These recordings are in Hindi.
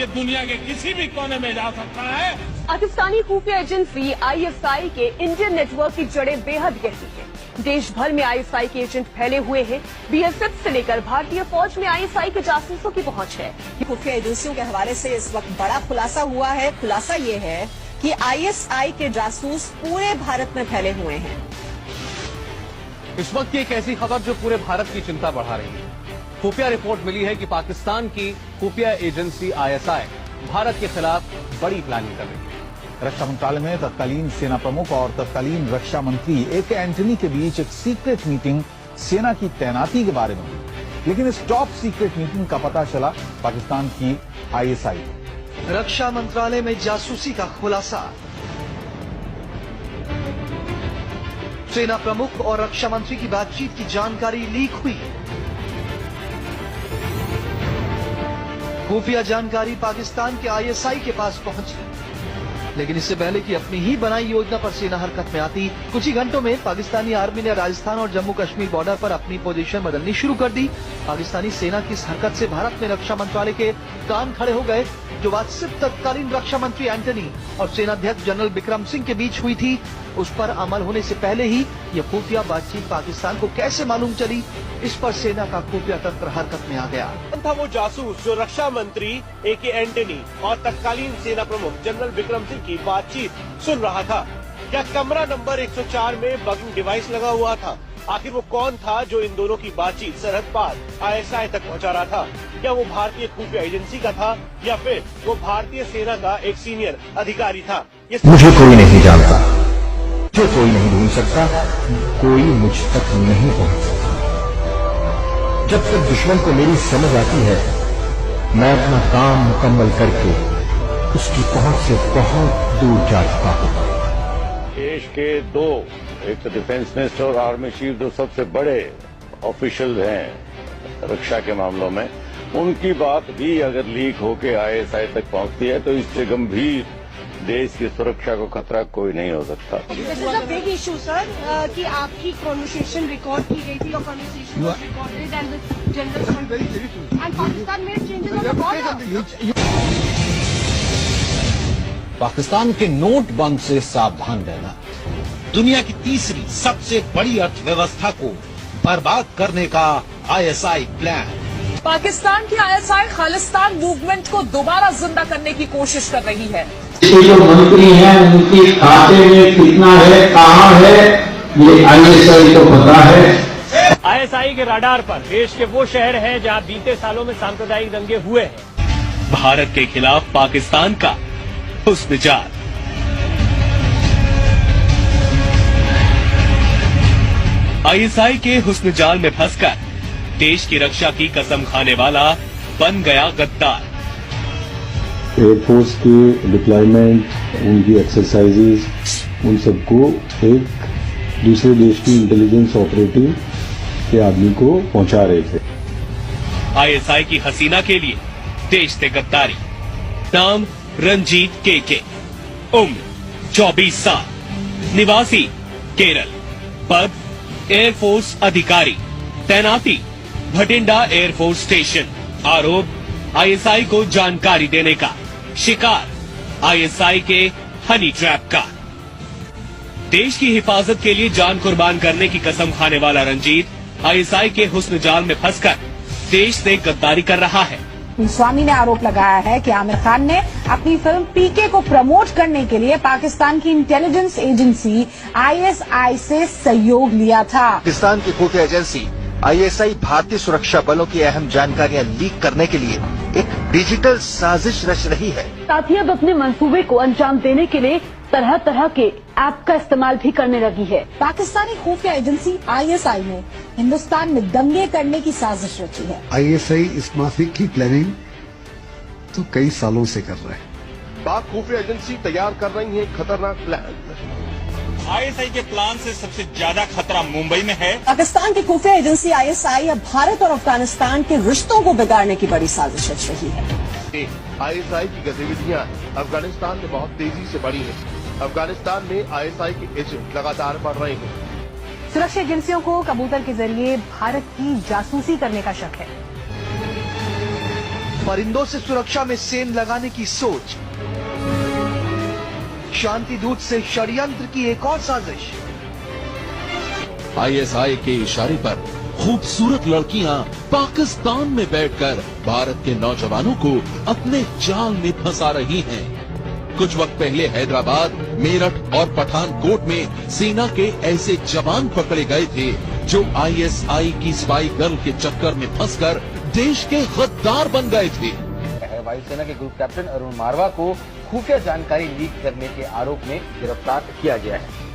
ये दुनिया के किसी भी कोने में जा सकता है। पाकिस्तानी खुफिया एजेंसी ISI के इंडियन नेटवर्क की जड़ें बेहद गहरी है। देश भर में ISI के एजेंट फैले हुए हैं। BSF से लेकर भारतीय फौज में ISI के जासूसों की पहुंच है। खुफिया एजेंसियों के हवाले से इस वक्त बड़ा खुलासा हुआ है। खुलासा ये है कि ISI के जासूस पूरे भारत में फैले हुए हैं। इस वक्त की एक ऐसी खबर जो पूरे भारत की चिंता बढ़ा रही है। खुफिया रिपोर्ट मिली है कि पाकिस्तान की खुफिया एजेंसी ISI भारत के खिलाफ बड़ी प्लानिंग कर रही है। रक्षा मंत्रालय में तत्कालीन सेना प्रमुख और तत्कालीन रक्षा मंत्री AK एंटनी के बीच एक सीक्रेट मीटिंग सेना की तैनाती के बारे में हुई, लेकिन इस टॉप सीक्रेट मीटिंग का पता चला पाकिस्तान की ISI। रक्षा मंत्रालय में जासूसी का खुलासा। सेना प्रमुख और रक्षा मंत्री की बातचीत की जानकारी लीक हुई। खुफिया जानकारी पाकिस्तान के ISI के पास पहुंची, लेकिन इससे पहले कि अपनी ही बनाई योजना पर सेना हरकत में आती, कुछ ही घंटों में पाकिस्तानी आर्मी ने राजस्थान और जम्मू कश्मीर बॉर्डर पर अपनी पोजीशन बदलनी शुरू कर दी। पाकिस्तानी सेना की इस हरकत से भारत में रक्षा मंत्रालय के कान खड़े हो गए। जो बात सिर्फ तत्कालीन रक्षा मंत्री एंटनी और सेनाध्यक्ष जनरल बिक्रम सिंह के बीच हुई थी, उस पर अमल होने से पहले ही यह खुफिया बातचीत पाकिस्तान को कैसे मालूम चली, इस पर सेना का खुफिया तंत्र हरकत में आ गया। था वो जासूस जो रक्षा मंत्री AK एंटनी और तत्कालीन सेना प्रमुख जनरल बिक्रम सिंह की बातचीत सुन रहा था। क्या कमरा नंबर 104 में बगिंग डिवाइस लगा हुआ था? आखिर वो कौन था जो इन दोनों की बातचीत सरहद पार ISI तक पहुंचा रहा था? क्या वो भारतीय खुफिया एजेंसी का था या फिर वो भारतीय सेना का एक सीनियर अधिकारी था? मुझे कोई नहीं जानता, जो कोई नहीं ढूंढ सकता, कोई मुझ तक नहीं पहुंच सकता। जब तक दुश्मन को मेरी समझ आती है, मैं अपना काम मुकम्मल करके उसकी पहुंच से बहुत दूर जा चुका हूं। देश के दो, एक तो डिफेंस मिनिस्टर और आर्मी चीफ, जो सबसे बड़े ऑफिशियल हैं रक्षा के मामलों में, उनकी बात भी अगर लीक होकर ISI तक पहुंचती है तो इससे गंभीर देश की सुरक्षा को खतरा कोई नहीं हो सकता। This is a big issue sir कि आपकी कॉन्वर्सेशन रिकॉर्ड की गई थी और conversation was recorded and general and Pakistan made changes on the border. Pakistan के नोट बंद से सावधान रहना। दुनिया की तीसरी सबसे बड़ी अर्थव्यवस्था को बर्बाद करने का ISI प्लान। पाकिस्तान की ISI खालिस्तान मूवमेंट को दोबारा जिंदा करने की कोशिश कर रही है। जो मंत्री हैं उनके खाते में कितना है, कहाँ है, ये ISI को पता है। ISI के राडार पर देश के वो शहर हैं जहां बीते सालों में सांप्रदायिक दंगे हुए हैं। भारत के खिलाफ पाकिस्तान का हुस्न जाल। ISI के हुस्न जाल में फंसकर देश की रक्षा की कसम खाने वाला बन गया गद्दार। एयरफोर्स के डिप्लॉयमेंट, उनकी एक्सरसाइजेज, उन सबको एक दूसरे देश की इंटेलिजेंस ऑपरेटिव के आदमी को पहुंचा रहे थे। ISI की हसीना के लिए देश से गद्दारी। नाम रंजीत KK, उम्र 24 साल, निवासी केरल, पद एयरफोर्स अधिकारी, तैनाती भटिंडा एयरफोर्स स्टेशन। आरोप ISI को जानकारी देने का, शिकार ISI के हनी ट्रैप का। देश की हिफाजत के लिए जान कुर्बान करने की कसम खाने वाला रंजीत ISI के हुस्न जाल में फंसकर देश से गद्दारी कर रहा है। स्वामी ने आरोप लगाया है कि आमिर खान ने अपनी फिल्म PK को प्रमोट करने के लिए पाकिस्तान की इंटेलिजेंस एजेंसी ISI से सहयोग लिया था। पाकिस्तान की खुफिया एजेंसी ISI भारतीय सुरक्षा बलों की अहम जानकारियां लीक करने के लिए एक डिजिटल साजिश रच रही है। साथ ही अब अपने मंसूबे को अंजाम देने के लिए तरह तरह के ऐप का इस्तेमाल भी करने लगी है। पाकिस्तानी खुफिया एजेंसी ISI ने हिंदुस्तान में दंगे करने की साजिश रची है। ISI इस माफिक की प्लानिंग तो कई सालों से कर रहा है। पाक खुफिया एजेंसी तैयार कर रही है खतरनाक प्लान। ISI के प्लान से सबसे ज्यादा खतरा मुंबई में है। पाकिस्तान की खुफिया एजेंसी ISI अब भारत और अफगानिस्तान के रिश्तों को बिगाड़ने की बड़ी साजिश रच रही है। ISI की गतिविधियां अफगानिस्तान में बहुत तेजी से बढ़ी हैं। अफगानिस्तान में ISI के एजेंट लगातार बढ़ रहे हैं। सुरक्षा एजेंसियों को कबूतर के जरिए भारत की जासूसी करने का शक है। परिंदों से सुरक्षा में सेंध लगाने की सोच, शांति दूत से षड्यंत्र की एक और साजिश। आईएसआई के इशारे पर खूबसूरत लड़कियां पाकिस्तान में बैठकर भारत के नौजवानों को अपने जाल में फंसा रही हैं। कुछ वक्त पहले हैदराबाद, मेरठ और पठानकोट में सेना के ऐसे जवान पकड़े गए थे जो आईएसआई की स्पाई गर्ल के चक्कर में फंसकर देश के गद्दार बन गए थे। वायुसेना के ग्रुप कैप्टन अरुण मारवा को खुफिया जानकारी लीक करने के आरोप में गिरफ्तार किया गया है।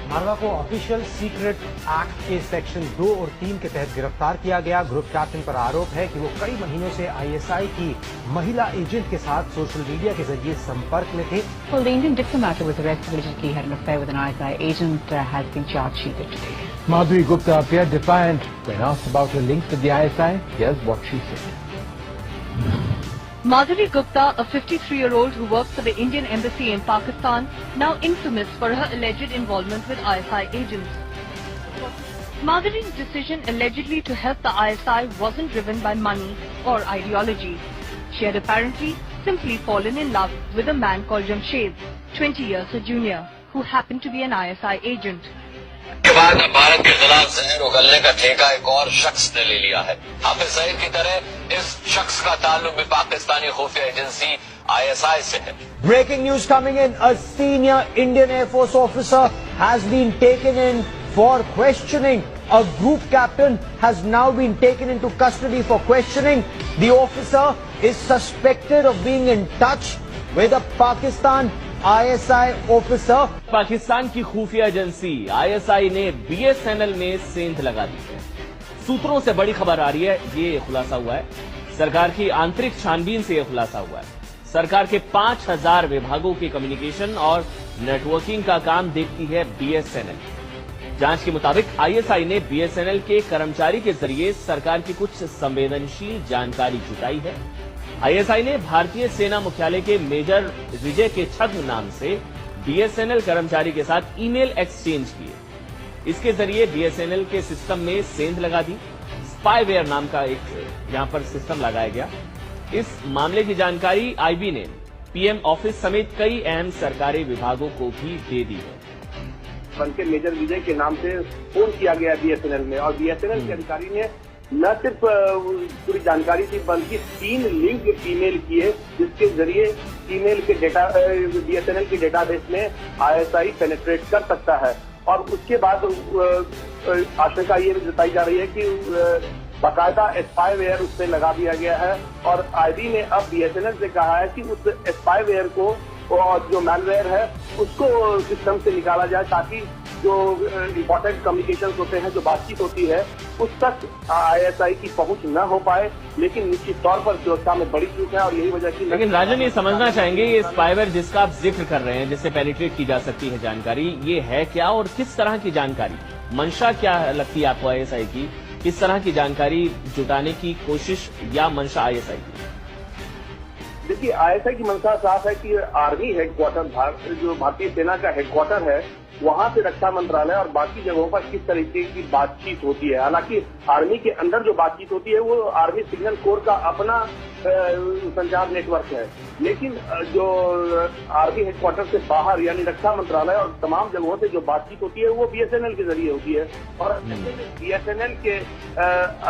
मारवा को ऑफिशियल सीक्रेट एक्ट के सेक्शन 2 और 3 के तहत गिरफ्तार किया गया। ग्रुप कैप्टन पर आरोप है कि वो कई महीनों से आईएसआई की महिला एजेंट के साथ सोशल मीडिया के जरिए संपर्क में थे। Well, the Indian diplomat who was arrested allegedly had an affair with an ISI agent has been charge sheeted today. Madhuri Gupta appeared defiant when asked about her links with the ISI. Here's what she said. Madhuri Gupta, a 53-year-old who worked for the Indian Embassy in Pakistan, now infamous for her alleged involvement with ISI agents. Madhuri's decision allegedly to help the ISI wasn't driven by money or ideology. She had apparently simply fallen in love with a man called Jamshed, 20 years her junior, who happened to be an ISI agent. के बाद भारत के खिलाफ जहर उगलने का ठेका एक और शख्स ने ले लिया है। हाफिज सईद की तरह इस शख्स का ताल्लुक भी पाकिस्तानी खुफिया एजेंसी आईएसआई से है। Breaking news coming in: a senior Indian Air Force officer has been taken in for questioning. A group captain has now been taken into custody for questioning. The officer is suspected of being in touch with a Pakistan ISI officer. Pakistan की खुफिया एजेंसी आईएसआई ने बीएसएनएल में सेंध लगा दी है। सूत्रों से बड़ी खबर आ रही है, ये खुलासा हुआ है सरकार की आंतरिक छानबीन से, यह खुलासा हुआ है सरकार के 5000 विभागों के कम्युनिकेशन और नेटवर्किंग का काम देखती है बीएसएनएल। जांच के मुताबिक आईएसआई ने बीएसएनएल के कर्मचारी के जरिए सरकार की कुछ संवेदनशील जानकारी जुटाई है। आईएसआई ने भारतीय सेना मुख्यालय के मेजर विजय के छद्म नाम से बीएसएनएल कर्मचारी के साथ ईमेल एक्सचेंज किए। इसके जरिए बीएसएनएल के सिस्टम में सेंध लगा दी। स्पाईवेयर नाम का एक यहां पर सिस्टम लगाया गया। इस मामले की जानकारी आईबी ने पीएम ऑफिस समेत कई अहम सरकारी विभागों को भी दे दी है। बल्कि मेजर विजय के नाम से फोन किया गया बीएसएनएल में, और बीएसएनएल के अधिकारी ने न सिर्फ पूरी जानकारी थी बल्कि 3 लिंक ईमेल किए जिसके जरिए ईमेल के डेटा बीएसएनएल के डेटाबेस में आईएसआई पेनिट्रेट कर सकता है। और उसके बाद आशंका ये जताई जा रही है कि बाकायदा स्पाईवेयर उस पर लगा दिया गया है, और आईबी ने अब बीएसएनएल से कहा है कि उस स्पाईवेयर को और जो मैलवेयर है उसको सिस्टम से निकाला जाए ताकि जो इम्पोर्टेंट कम्युनिकेशन होते हैं, जो बातचीत होती है, उस तक आईएसआई की पहुंच न हो पाए। लेकिन निश्चित तौर पर सुरक्षा में बड़ी चूक है और यही वजह की। लेकिन राजन, ये समझना चाहेंगे ये स्पाईवेयर जिसका आप जिक्र कर रहे हैं, जिससे पेनिट्रेट की जा सकती है जानकारी, ये है क्या और किस तरह की जानकारी? मंशा क्या लगती है आपको आईएसआई की? किस तरह की जानकारी जुटाने की कोशिश या मंशा आईएसआई की? देखिए, आईएसआई की मंशा साफ है कि आर्मी हेडक्वार्टर, जो भारतीय सेना का हेडक्वार्टर है, वहां से रक्षा मंत्रालय और बाकी जगहों पर किस तरीके की बातचीत होती है। हालांकि आर्मी के अंदर जो बातचीत होती है वो आर्मी सिग्नल कोर का अपना संचार नेटवर्क है, लेकिन जो आर्मी हेडक्वार्टर से बाहर यानी रक्षा मंत्रालय और तमाम जगहों से जो बातचीत होती है वो बीएसएनएल के जरिए होती है। और बीएसएनएल के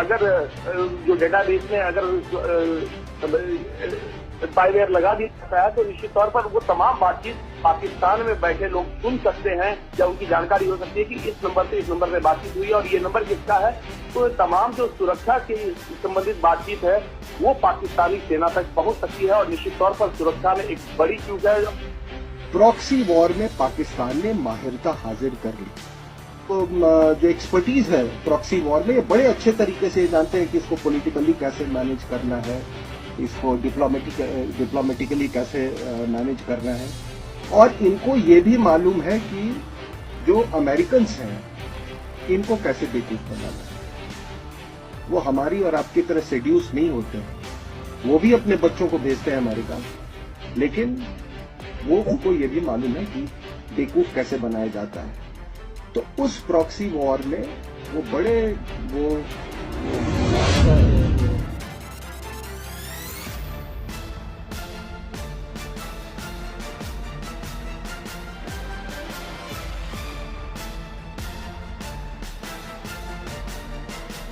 अगर जो डेटाबेस में अगर स्पाईवेयर लगा दिया जाता है तो निश्चित तौर पर वो तमाम बातचीत पाकिस्तान में बैठे लोग सुन सकते हैं या उनकी जानकारी हो सकती है कि इस नंबर से इस नंबर पे बातचीत हुई और ये नंबर किसका है। तो तमाम जो सुरक्षा से संबंधित बातचीत है वो पाकिस्तानी सेना तक पहुंच सकती है और निश्चित तौर पर सुरक्षा में एक बड़ी चूक है। प्रॉक्सी वॉर में पाकिस्तान ने माहिरता हाजिर कर ली। तो जो एक्सपर्टीज है प्रॉक्सी वॉर में, ये बड़े अच्छे तरीके से जानते हैं कि इसको पॉलिटिकली कैसे मैनेज करना है, इसको डिप्लोमेटिकली कैसे मैनेज करना है। और इनको ये भी मालूम है कि जो अमेरिकन्स हैं इनको कैसे बेवकूफ बनाना है। वो हमारी और आपकी तरह सेड्यूस नहीं होते हैं, वो भी अपने बच्चों को भेजते हैं अमेरिका, लेकिन वो उनको ये भी मालूम है कि बेवकूफ कैसे बनाया जाता है। तो उस प्रॉक्सी वॉर में वो बड़े